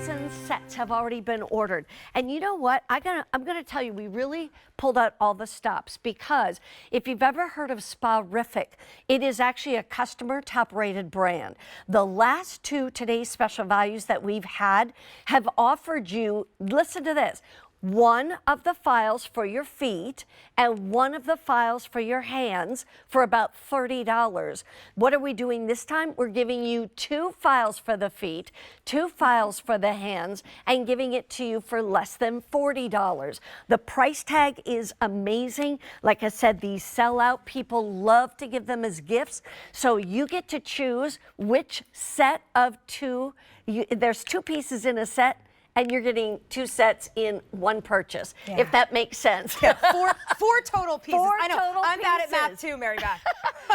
1,000 sets have already been ordered. And you know what? I'm gonna tell you, we really pulled out all the stops, because if you've ever heard of Spa Rific, it is actually a customer top-rated brand. The last two today's special values that we've had have offered you, listen to this, one of the files for your feet and one of the files for your hands for about $30. What are we doing this time? We're giving you 2 files for the feet, 2 files for the hands, and giving it to you for less than $40. The price tag is amazing. Like I said, these sell out. People love to give them as gifts. So you get to choose which set of 2. There's 2 pieces in a set, and you're getting 2 sets in one purchase, if that makes sense. Yeah, four total pieces. 4 I know. total I'm bad at math pieces. too, Mary Beth.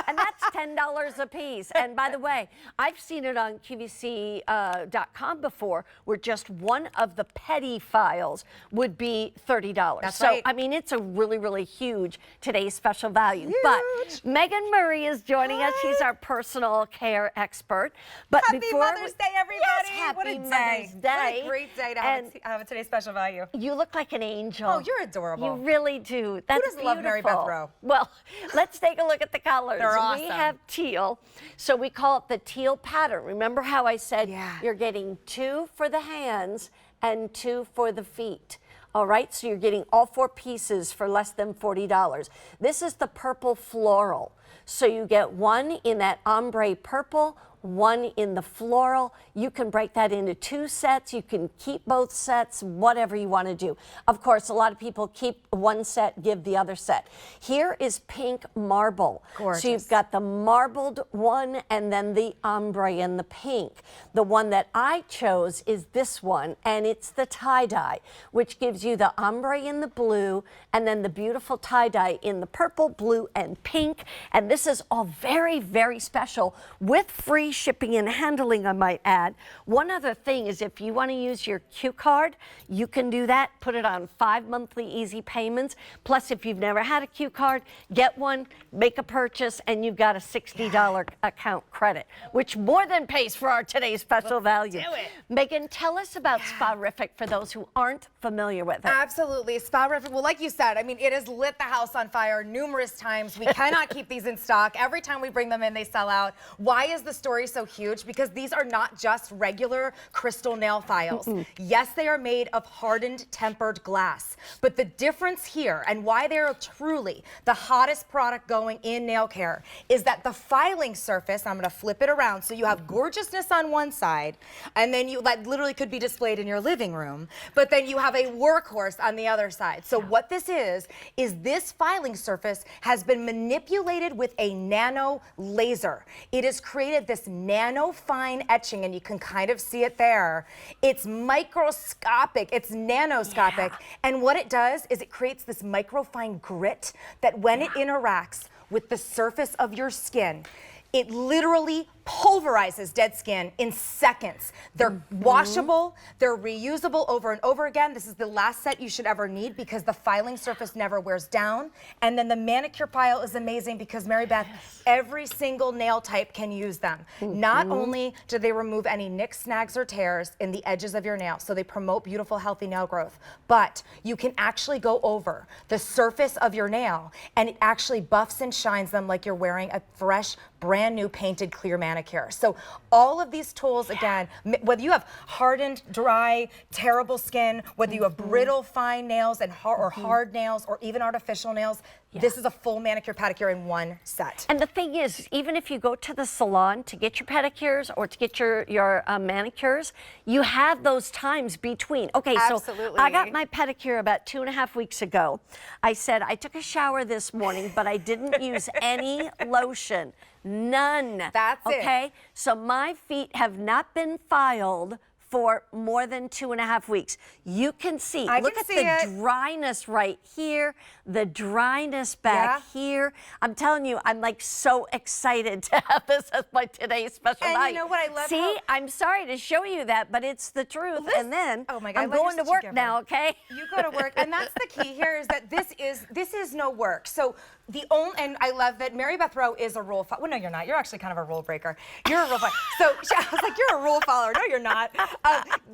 And that's $10 a piece. And by the way, I've seen it on QVC.com before, where just one of the pedi files would be $30. That's so, right. I mean, it's a really, really huge today's special value. Huge. But Megan Murray is joining us. She's our personal care expert. But Happy before Mother's Day, everybody. Yes, happy what a Mother's day. Day. What a great day to have a today's special value. You look like an angel. Oh, you're adorable. You really do. That's Who doesn't love Mary Beth beautiful. Rowe? Well, let's take a look at the colors. They're awesome. We have teal, so we call it the teal pattern. Remember how I said you're getting 2 for the hands and 2 for the feet. All right, so you're getting all 4 pieces for less than $40. This is the purple floral. So you get 1 in that ombre purple, 1 in the floral. You can break that into 2 sets. You can keep both sets, whatever you want to do. Of course, a lot of people keep one set, give the other set. Here is pink marble. Gorgeous. So you've got the marbled one and then the ombre and the pink. The one that I chose is this one, and it's the tie-dye, which gives you the ombre in the blue and then the beautiful tie-dye in the purple, blue, and pink. And this is all very, very special with free shipping and handling, I might add. One other thing is, if you want to use your Q card, you can do that. Put it on 5 monthly easy payments. Plus, if you've never had a Q card, get one, make a purchase, and you've got a $60 account credit, which more than pays for our today's special value. Do it. Megan, tell us about Spa Rific for those who aren't familiar with it. Absolutely. Spa Rific, well, like you said, I mean, it has lit the house on fire numerous times. We cannot keep these in stock. Every time we bring them in, they sell out. Why is the story so huge? Because these are not just regular crystal nail files. Yes, they are made of hardened tempered glass, but the difference here, and why they're truly the hottest product going in nail care, is that the filing surface, I'm going to flip it around, so you have gorgeousness on one side, and then that literally could be displayed in your living room, but then you have a workhorse on the other side. So what this is this filing surface has been manipulated with a nano laser. It has created this nano fine etching, and you can kind of see it there. It's microscopic, it's nanoscopic, and what it does is it creates this microfine grit that when it interacts with the surface of your skin, it literally pulverizes dead skin in seconds. They're washable, they're reusable over and over again. This is the last set you should ever need because the filing surface never wears down. And then the manicure pile is amazing because, Mary Beth, every single nail type can use them. Not only do they remove any nicks, snags, or tears in the edges of your nail, so they promote beautiful, healthy nail growth, but you can actually go over the surface of your nail and it actually buffs and shines them like you're wearing a fresh, brand new painted clear manicure. So all of these tools, again, whether you have hardened, dry, terrible skin, whether you have brittle, fine nails and hard nails, or even artificial nails, this is a full manicure pedicure in one set. And the thing is, even if you go to the salon to get your pedicures or to get your manicures, you have those times between. Okay, so I got my pedicure about 2.5 weeks ago. I said I took a shower this morning, but I didn't use any lotion. None. That's it. Okay, so my feet have not been filed for more than 2.5 weeks. You can see, look at the dryness right here, the dryness back here. I'm telling you, I'm like so excited to have this as my today's special night. You know what I love? See, I'm sorry to show you that, but it's the truth. And then oh my God, I'm going to work now, okay? You go to work, and that's the key here is that this is no work. So the only, and I love that Mary Beth Rowe is a rule follower. Well, no, you're not. You're actually kind of a rule breaker. You're a rule follower. So I was like, you're a rule follower. No, you're not.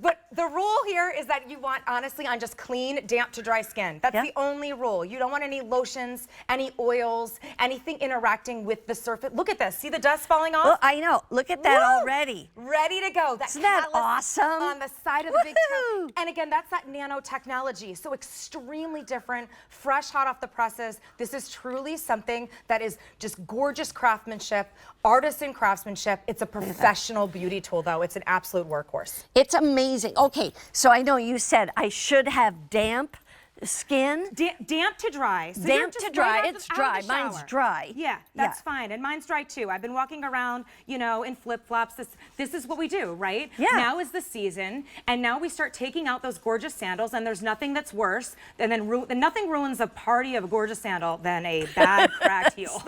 But The rule here is that you want, honestly, on just clean, damp to dry skin. That's the only rule. You don't want any lotions, any oils, anything interacting with the surface. Look at this. See the dust falling off? Well, I know. Look at that already. Ready to go. Isn't that awesome? On the side of the big toe. And again, that's that nanotechnology. So extremely different, fresh, hot off the presses. This is truly something that is just gorgeous craftsmanship, artisan craftsmanship. It's a professional beauty tool, though. It's an absolute workhorse. It's amazing. Okay, so I know you said I should have damp skin. Damp to dry. So Damp to dry. It's dry. Mine's dry. Yeah, that's fine. And mine's dry too. I've been walking around, you know, in flip-flops. This is what we do, right? Yeah. Now is the season, and now we start taking out those gorgeous sandals, and there's nothing that's worse, and then nothing ruins a party of a gorgeous sandal than a bad cracked heel.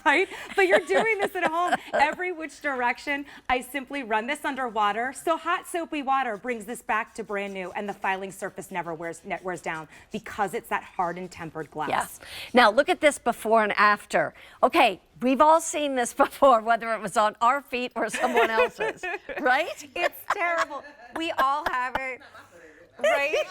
Right? But you're doing this at home every which direction. I simply run this under water. So hot soapy water brings this back to brand new, and the filing surface never wears down because it's that hardened tempered glass. Yeah. Now look at this before and after. Okay, we've all seen this before, whether it was on our feet or someone else's, right? It's terrible. We all have it, right?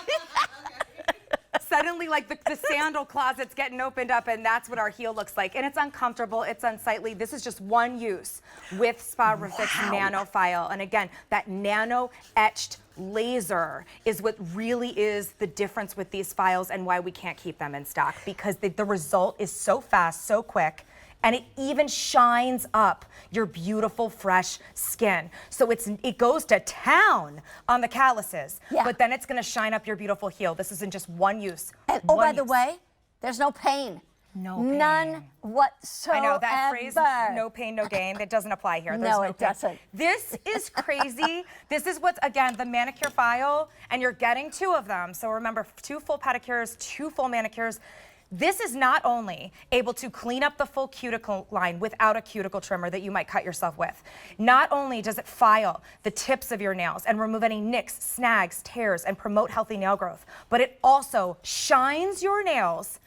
Suddenly, like the sandal closet's getting opened up, and that's what our heel looks like. And it's uncomfortable, it's unsightly. This is just one use with Spa Rific's Nano file. And again, that Nano etched laser is what really is the difference with these files and why we can't keep them in stock, because the result is so fast, so quick. And it even shines up your beautiful, fresh skin. So it goes to town on the calluses, but then it's gonna shine up your beautiful heel. This isn't just one use. And, oh, by the way, there's no pain. No pain. None whatsoever. I know that phrase, no pain, no gain, that doesn't apply here. There's No, no it pain. doesn't. This is crazy. This is what's, again, the manicure file, and you're getting 2 of them. So remember, 2 full pedicures, 2 full manicures. This is not only able to clean up the full cuticle line without a cuticle trimmer that you might cut yourself with. Not only does it file the tips of your nails and remove any nicks, snags, tears, and promote healthy nail growth, but it also shines your nails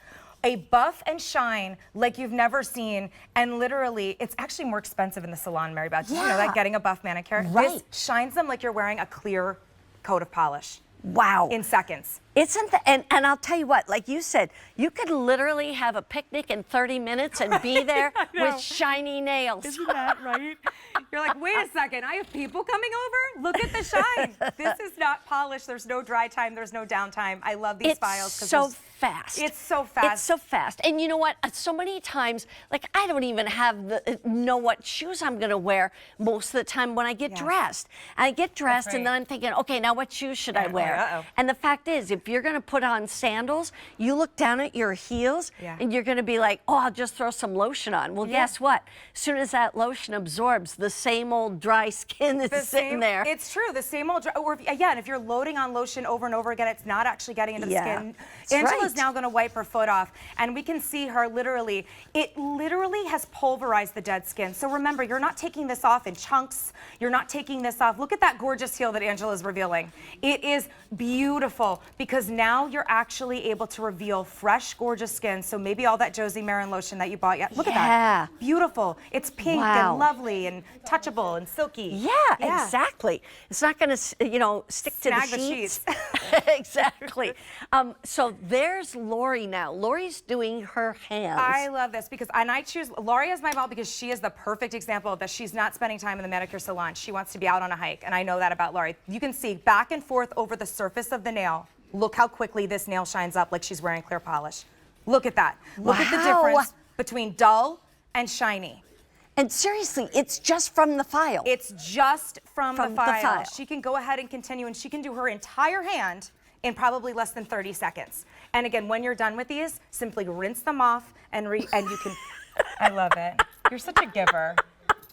a buff and shine like you've never seen, and literally, it's actually more expensive in the salon, Mary Beth. Did you know that, getting a buff manicure? Right. This shines them like you're wearing a clear coat of polish. Wow. In seconds. Isn't that, and I'll tell you what, like you said, you could literally have a picnic in 30 minutes and be there with shiny nails. Isn't that right? You're like, wait a second, I have people coming over? Look at the shine. This is not polished. There's no dry time. There's no downtime. I love these files. It's so fast. It's so fast. It's so fast. And you know what? So many times, like I don't even know what shoes I'm going to wear most of the time when I get dressed. I get dressed and then I'm thinking, okay, now what shoes should I wear? And the fact is, if you're going to put on sandals, you look down at your heels and you're going to be like, oh, I'll just throw some lotion on. Well, guess what? As soon as that lotion absorbs, the same old dry skin is sitting there. It's true, the same old dry, or again, if you're loading on lotion over and over again, it's not actually getting into the skin. Angela's now going to wipe her foot off, and we can see her literally, it literally has pulverized the dead skin. So remember, you're not taking this off in chunks. You're not taking this off. Look at that gorgeous heel that Angela is revealing. It is beautiful because now you're actually able to reveal fresh, gorgeous skin. So maybe all that Josie Marin lotion that you bought yet. Look at that. Beautiful. It's pink and lovely and touchable and silky. Yeah, exactly. It's not going to, you know, stick to the sheets. Exactly. So there's Lori now. Lori's doing her hands. I love this because, and I choose Lori as my model because she is the perfect example that she's not spending time in the manicure salon. She wants to be out on a hike, and I know that about Lori. You can see back and forth over the surface of the nail. Look how quickly this nail shines up like she's wearing clear polish. Look at that. Look at the difference between dull and shiny. And seriously, it's just from the file. It's just from the file. She can go ahead and continue, and she can do her entire hand in probably less than 30 seconds. And again, when you're done with these, simply rinse them off and you can, I love it. You're such a giver.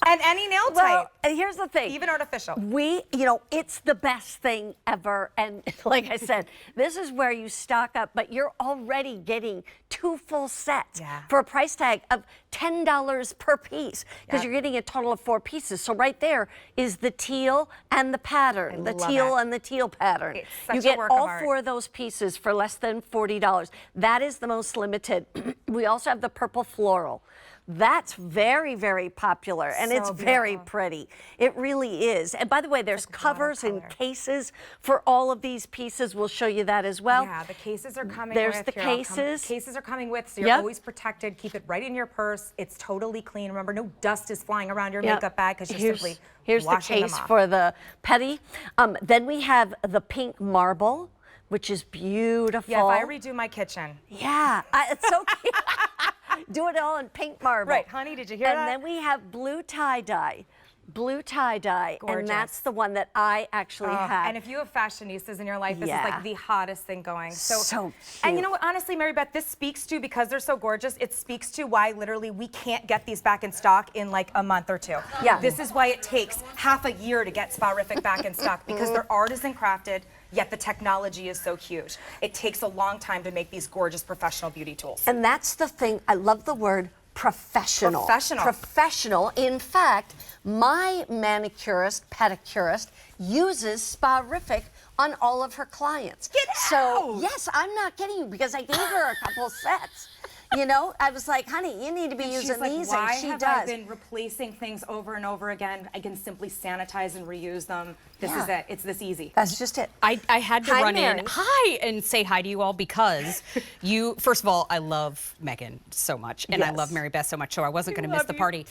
And any nail type. Well, here's the thing. Even artificial. You know, it's the best thing ever. And like I said, this is where you stock up, but you're already getting 2 full sets for a price tag of $10 per piece because you're getting a total of 4 pieces. So right there is the teal and the pattern, the teal and the teal pattern. It's such you get a work all of art. 4 of those pieces for less than $40. That is the most limited. We also have the purple floral. That's very, very popular, and So it's very beautiful. pretty. It really is. And by the way, there's covers and watercolor. cases for all of these pieces. We'll show you that as well. Yeah, the cases are coming There's with. the Here, I'll cases. Cases are coming with, so you're Yep. always protected. Keep it right in your purse. It's totally clean. Remember, no dust is flying around your Yep. makeup bag because you're simply Here's the washing case them off. for the pedi. Then we have the pink marble, which is beautiful. Yeah, if I redo my kitchen. Yeah, it's so cute. Do it all in pink marble. Right, honey, did you hear and that? then we have blue tie-dye. Blue tie-dye, and Gorgeous. that's the one that I actually have. And if you have fashionistas in your life, this is Yeah. like the hottest thing going. So And you cute. know what, honestly, Mary Beth, this speaks to, because they're so gorgeous, it speaks to why literally we can't get these back in stock in like a month or two. Yeah. This is why it takes half a year to get Spa Rific back in stock, because they're artisan crafted, yet the technology is so huge. It takes a long time to make these gorgeous professional beauty tools. And that's the thing, I love the word professional. Professional. Professional. In fact, my manicurist, pedicurist uses Spa Rific on all of her clients. Get So, out! yes, I'm not kidding you, because I gave her a couple sets. You know, I was like, honey, you need to be She's using like, these, why and she have does. I been replacing things over and over again? I can simply sanitize and reuse them. This Yeah. is it. It's this easy. That's just it. I had to Hi, run Mary. in hi and say hi to you all because you, first of all, I love Megan so much and I Yes. love Mary Beth so much, so I wasn't going to miss the party.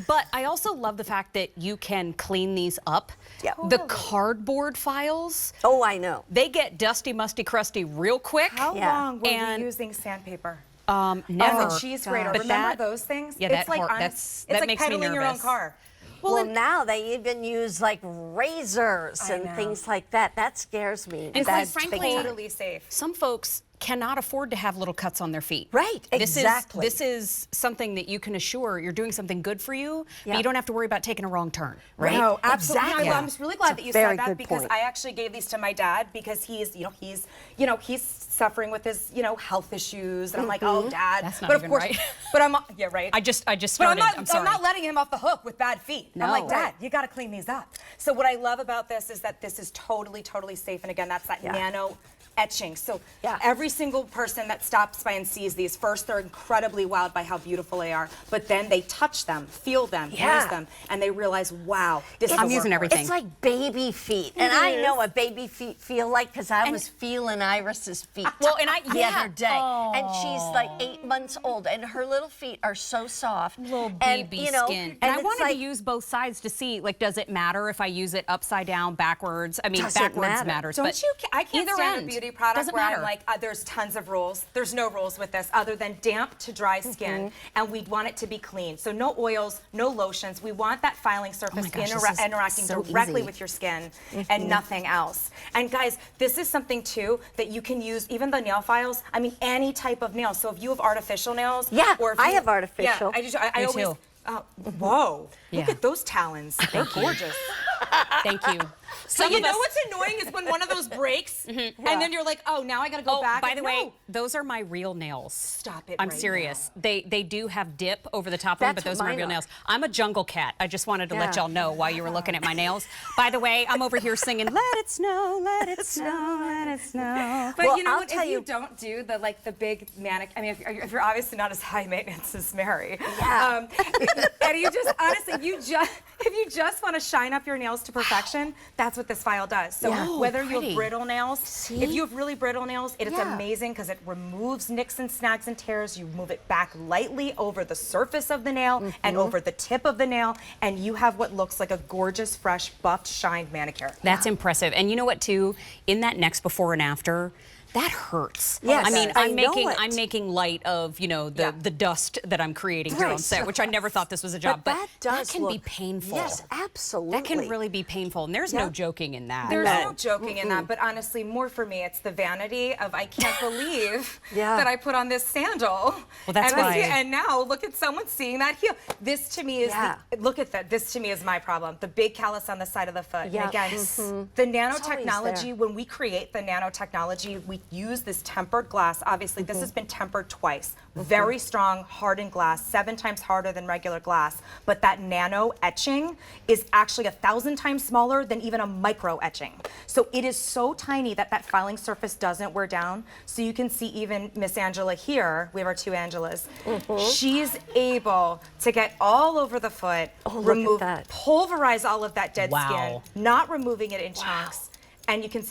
But I also love the fact that you can clean these up. Yeah. The cardboard files, Oh, I know. they get dusty, musty, crusty real quick. How Yeah. long were And- we using sandpaper? Never. As a cheese grater. But Remember that- those things? Yeah, it's that like hor- honest, that it's like makes me pedaling your own nervous. car. Well, now they even use like razors I and know. things like that. That scares me. And That's quite big frankly, time. Totally safe. some folks cannot afford to have little cuts on their feet. Right, exactly. This is something that you can assure you're doing something good for you, Yeah. but you don't have to worry about taking a wrong turn. Right? No, absolutely. Exactly. I'm just really glad It's that a you very said that good because point. I actually gave these to my dad because he's suffering with his, health issues, and I'm like, oh, Dad. That's not but of even course, right. But I'm yeah, right. I just But I'm started. not, I'm sorry. not letting him off the hook with bad feet. I'm No. like, Dad, Right. you got to clean these up. So what I love about this is that this is totally, totally safe. And again, that's that Yeah. nano etching. So Yeah. every single person that stops by and sees these, first they're incredibly wowed by how beautiful they are, but then they touch them, feel them, Yeah. use them, and they realize, wow, this is I'm a using workhorse. everything. It's like baby feet, and I know what baby feet feel like because I was feeling Iris's feet. Well, and I- the yeah. other day, and she's like 8 months old, and her little feet are so soft, Little and, baby you know, skin. And And I it's wanted like, to use both sides to see, like, does it matter if I use it upside down, backwards? I mean, Doesn't backwards matter. matters, Don't but you? I can't either stand end a beauty product doesn't where matter. I'm like, there's tons of rules. There's no rules with this other than damp to dry skin, and we want it to be clean. So no oils, no lotions. We want that filing surface gosh, this is interacting so directly easy. with your skin and nothing else. And guys, this is something too that you can use, even the nail files. I mean, any type of nails. So if you have artificial nails, Yeah, or if I you- have artificial. Yeah, I Me always. too. Whoa! Look Yeah. at those talons. They're gorgeous. Thank you. So you know what's annoying is when one of those breaks, and then you're like, oh, now I gotta go Oh, back. by the way, No. those are my real nails. Stop it I'm right serious. They do have dip over the top of them, That's but those what are my mine real are. nails. I'm a jungle cat. I just wanted to let Yeah. y'all know while you were looking at my nails. By the way, I'm over here singing, let it snow, let it snow, let it snow. But Well, you know I'll what? tell If you you- don't do the big manic, I mean, if you're obviously not as high maintenance as Mary, Yeah. and you just honestly, if you just want to shine up your nails to perfection, that's what this file does. So Yeah. whether you Pretty. have brittle nails, See? if you have really brittle nails, it's Yeah. amazing because it removes nicks and snags and tears. You move it back lightly over the surface of the nail and over the tip of the nail, and you have what looks like a gorgeous, fresh, buffed, shined manicure. That's impressive. And you know what, too? In that next before and after, that hurts. Yes, I mean, I I'm know making it. I'm making light of, you know, the Yeah. the dust that I'm creating here on Right. set, which I never thought this was a job. But that does can be look- painful. Yes, absolutely. That can really be painful, and there's Yeah. no joking in that. There's No. no joking in that, but honestly, more for me, it's the vanity of I can't believe Yeah. that I put on this sandal. Well, that's and why- And now look at someone seeing that heel. This to me is Yeah. look at that. This to me is my problem. The big callus on the side of the foot. Yeah. And again, the always nanotechnology. there. When we create the nanotechnology, we we use this tempered glass. Obviously, this has been tempered twice. Very strong, hardened glass, 7 times harder than regular glass. But that nano etching is actually 1,000 times smaller than even a micro etching. So it is so tiny that that filing surface doesn't wear down. So you can see even Miss Angela here, we have our 2 Angelas, she's able to get all over the foot, remove, pulverize all of that dead skin, not removing it in chunks. And you can see